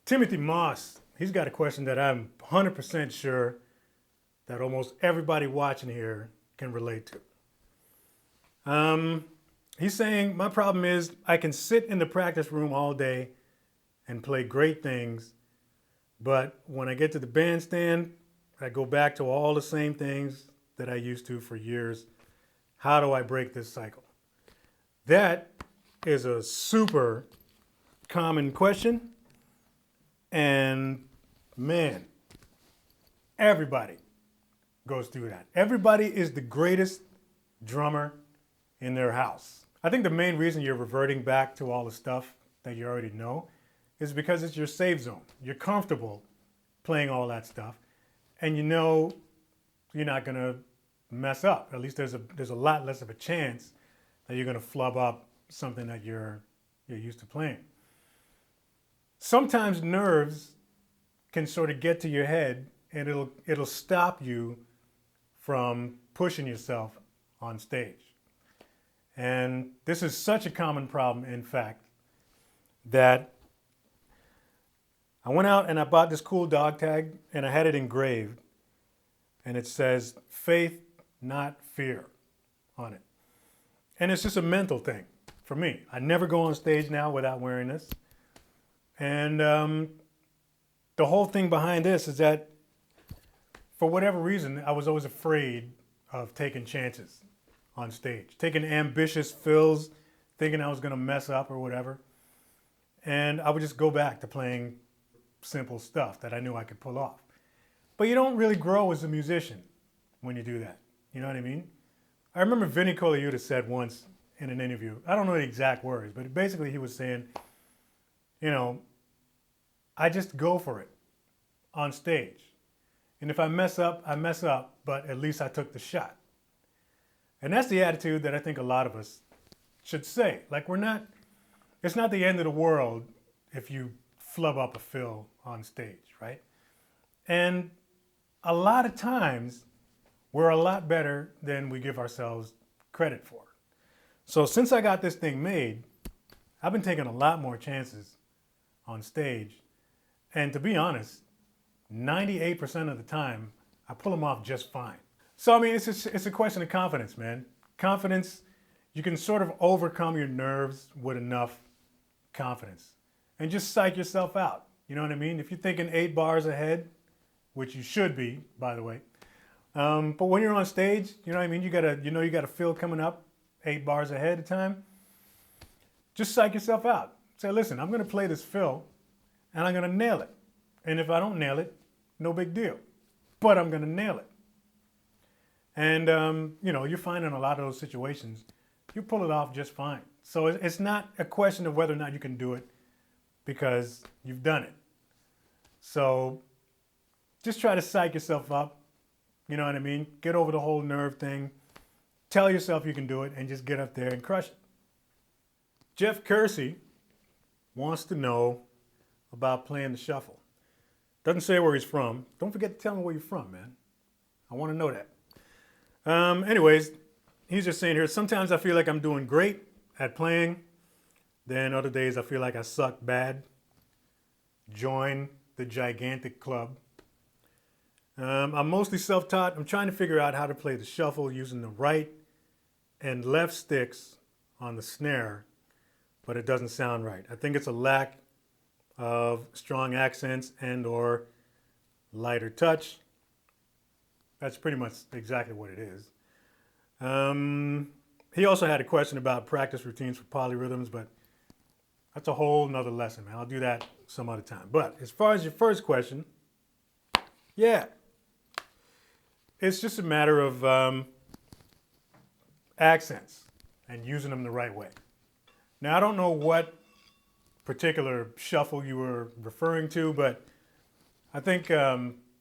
Timothy Moss, he's got a question that I'm 100% sure that almost everybody watching here can relate to. He's saying, my problem is I can sit in the practice room all day and play great things, but when I get to the bandstand, I go back to all the same things that I used to for years. How do I break this cycle? That is a super common question. And man, everybody goes through that. Everybody is the greatest drummer in their house. I think the main reason you're reverting back to all the stuff that you already know is because it's your safe zone. You're comfortable playing all that stuff, and you know you're not gonna mess up. At least there's a lot less of a chance that you're gonna flub up something that you're used to playing. Sometimes nerves can sort of get to your head, and it'll stop you from pushing yourself on stage. And this is such a common problem, in fact, that I went out and I bought this cool dog tag and I had it engraved, and it says faith, not fear on it. And it's just a mental thing for me. I never go on stage now without wearing this. And the whole thing behind this is that for whatever reason, I was always afraid of taking chances on stage, taking ambitious fills, thinking I was gonna mess up or whatever. And I would just go back to playing simple stuff that I knew I could pull off. But you don't really grow as a musician when you do that. You know what I mean? I remember Vinnie Colaiuta said once in an interview, I don't know the exact words, but basically he was saying, you know, I just go for it on stage. And if I mess up, I mess up, but at least I took the shot. And that's the attitude that I think a lot of us should say. Like it's not the end of the world if you flub up a fill on stage, right? And a lot of times we're a lot better than we give ourselves credit for. So since I got this thing made, I've been taking a lot more chances on stage. And to be honest, 98% of the time, I pull them off just fine. So, I mean, it's a question of confidence, man. Confidence, you can sort of overcome your nerves with enough confidence and just psych yourself out. You know what I mean? If you're thinking 8 bars ahead, which you should be, by the way. But when you're on stage, you know what I mean? You got a fill coming up 8 bars ahead of time. Just psych yourself out. Say, listen, I'm gonna play this fill and I'm gonna nail it. And if I don't nail it, no big deal. But I'm gonna nail it. And you know, you're finding a lot of those situations, you pull it off just fine. So it's not a question of whether or not you can do it because you've done it. So just try to psych yourself up. You know what I mean? Get over the whole nerve thing. Tell yourself you can do it and just get up there and crush it. Jeff Kersey wants to know about playing the shuffle. Doesn't say where he's from. Don't forget to tell me where you're from, man. I want to know that. Anyways, he's just saying here, sometimes I feel like I'm doing great at playing. Then other days I feel like I suck bad. Join the gigantic club. I'm mostly self-taught. I'm trying to figure out how to play the shuffle using the right and left sticks on the snare, but it doesn't sound right. I think it's a lack of strong accents and or lighter touch. That's pretty much exactly what it is. He also had a question about practice routines for polyrhythms, but that's a whole nother lesson, man. I'll do that some other time. But as far as your first question, yeah, it's just a matter of accents and using them the right way. Now, I don't know what particular shuffle you were referring to, but I think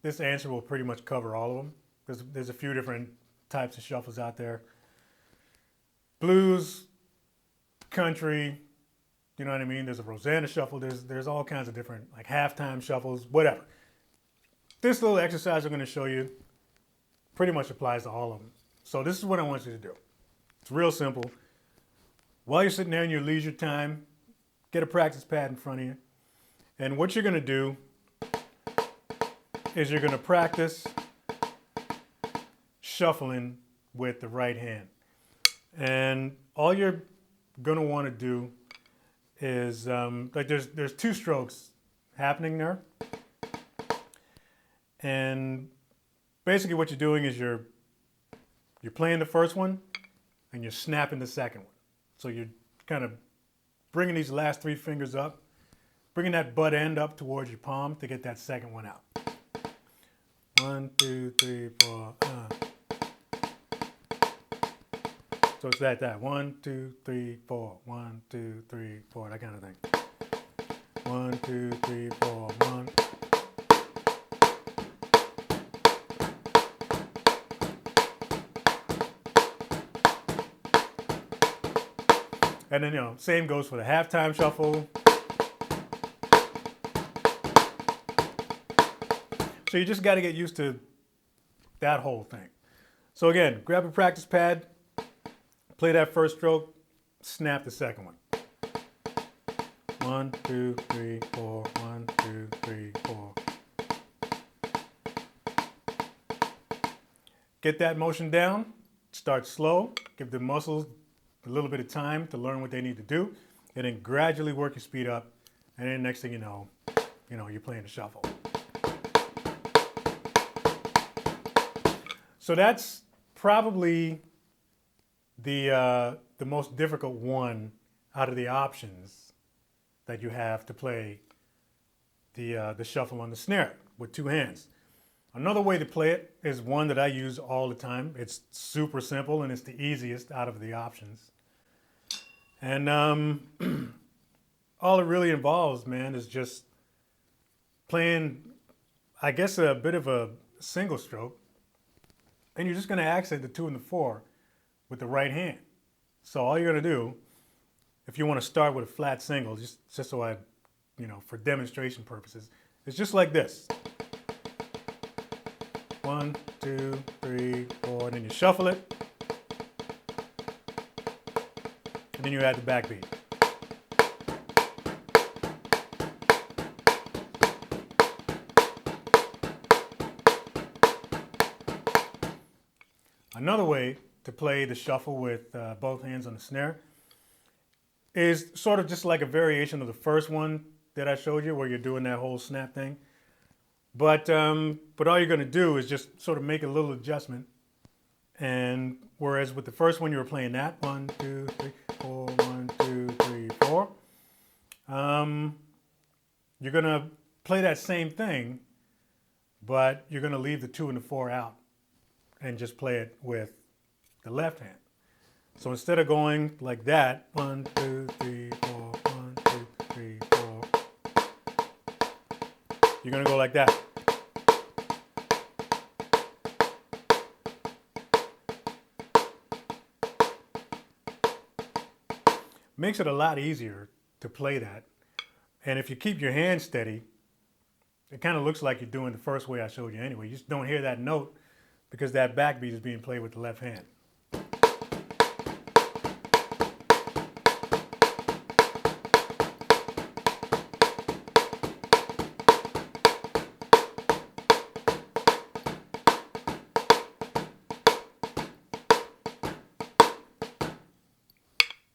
this answer will pretty much cover all of them. There's a few different types of shuffles out there. Blues, country, you know what I mean? There's a Rosanna shuffle. There's all kinds of different, like halftime shuffles, whatever. This little exercise I'm going to show you pretty much applies to all of them. So this is what I want you to do. It's real simple. While you're sitting there in your leisure time, get a practice pad in front of you. And what you're going to do is you're going to practice shuffling with the right hand. And all you're going to want to do is, like there's two strokes happening there. And basically what you're doing is you're playing the first one and you're snapping the second one. So you're kind of bringing these last three fingers up, bringing that butt end up towards your palm to get that second one out. 1, 2, 3, 4. So it's that 1, 2, 3, 4. 1, 2, 3, 4. That kind of thing. 1, 2, 3, 4. 1. And then, same goes for the halftime shuffle. So you just got to get used to that whole thing. So again, grab a practice pad, play that first stroke, snap the second one. 1, 2, 3, 4. 1, 2, 3, 4. Get that motion down. Start slow. Give the muscles a little bit of time to learn what they need to do, and then gradually work your speed up. And then next thing you know, you're playing the shuffle. So that's probably the most difficult one out of the options that you have to play the shuffle on the snare with two hands. Another way to play it is one that I use all the time. It's super simple and it's the easiest out of the options. And all it really involves, man, is just playing, I guess, a bit of a single stroke. And you're just going to accent the 2 and the 4 with the right hand. So all you're going to do, if you want to start with a flat single, just so I, for demonstration purposes, it's just like this. 1, 2, 3, 4, and then you shuffle it. And then you add the backbeat. Another way to play the shuffle with both hands on the snare is sort of just like a variation of the first one that I showed you, where you're doing that whole snap thing. But all you're going to do is just sort of make a little adjustment. And whereas with the first one you were playing that 1, 2, 3, 4, 1, 2, 3, 4, you're going to play that same thing, but you're going to leave the 2 and the 4 out and just play it with the left hand. So instead of going like that, 1, 2, 3, 4, 1, 2, 3, 4, you're going to go like that. Makes it a lot easier to play that. And if you keep your hand steady, it kind of looks like you're doing the first way I showed you anyway. You just don't hear that note because that backbeat is being played with the left hand.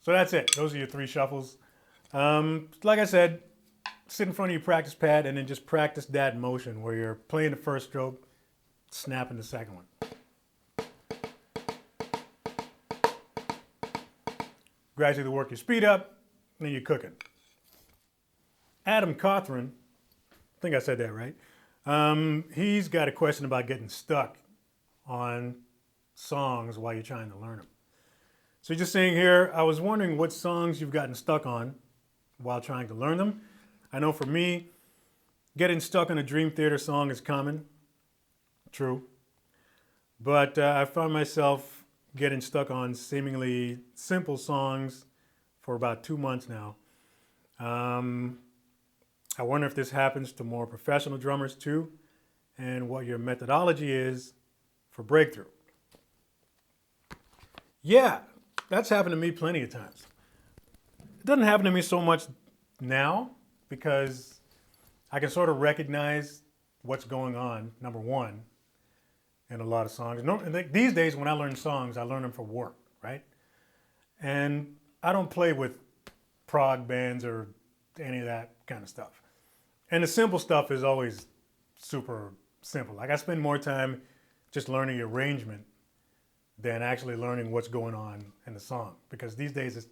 So that's it. Those are your 3 shuffles. Like I said, sit in front of your practice pad and then just practice that motion where you're playing the first stroke, snapping the second one. Gradually work your speed up, and then you're cooking. Adam Cothran, I think I said that right. He's got a question about getting stuck on songs while you're trying to learn them. So just saying here, I was wondering what songs you've gotten stuck on while trying to learn them. I know for me, getting stuck on a Dream Theater song is common. True. But I found myself getting stuck on seemingly simple songs for about 2 months now. I wonder if this happens to more professional drummers too, and what your methodology is for breakthrough. Yeah, that's happened to me plenty of times. It doesn't happen to me so much now because I can sort of recognize what's going on, number one, in a lot of songs. These days when I learn songs, I learn them for work, right? And I don't play with prog bands or any of that kind of stuff. And the simple stuff is always super simple. Like I spend more time just learning the arrangement than actually learning what's going on in the song, because these days it's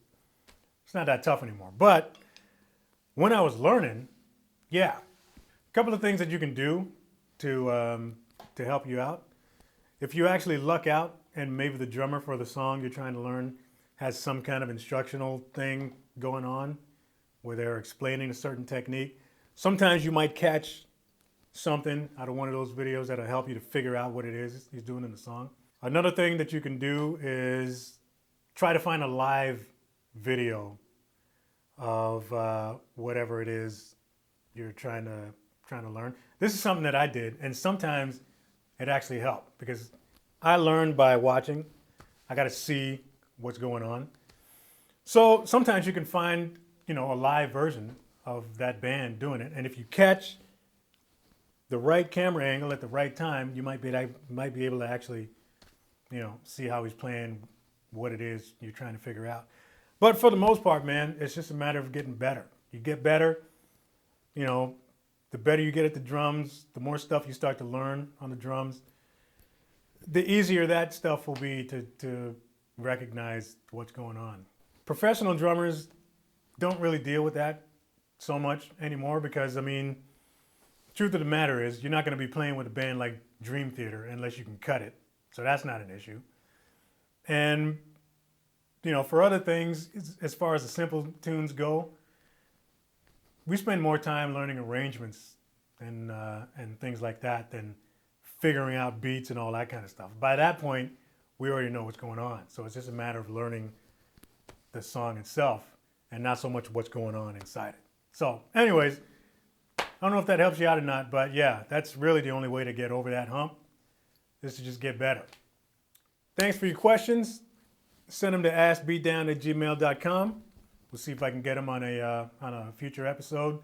not that tough anymore. But when I was learning, yeah, a couple of things that you can do to help you out. If you actually luck out and maybe the drummer for the song you're trying to learn has some kind of instructional thing going on where they're explaining a certain technique, sometimes you might catch something out of one of those videos that'll help you to figure out what it is he's doing in the song. Another thing that you can do is try to find a live video of whatever it is you're trying to learn. This is something that I did, and sometimes it actually helped because I learned by watching. I got to see what's going on. So sometimes you can find, a live version of that band doing it, and if you catch the right camera angle at the right time, you might be able to actually, see how he's playing, what it is you're trying to figure out. But for the most part, man, it's just a matter of getting better. You get better, the better you get at the drums, the more stuff you start to learn on the drums, the easier that stuff will be to recognize what's going on. Professional drummers don't really deal with that so much anymore because, truth of the matter is you're not going to be playing with a band like Dream Theater unless you can cut it. So that's not an issue. And, for other things, as far as the simple tunes go, we spend more time learning arrangements and things like that than figuring out beats and all that kind of stuff. By that point, we already know what's going on. So it's just a matter of learning the song itself and not so much what's going on inside it. So anyways, I don't know if that helps you out or not, but yeah, that's really the only way to get over that hump is to just get better. Thanks for your questions. Send them to askbeatdown@gmail.com. We'll see if I can get them on a future episode.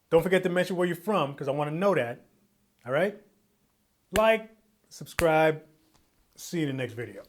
Don't forget to mention where you're from because I want to know that. All right? Like, subscribe. See you in the next video.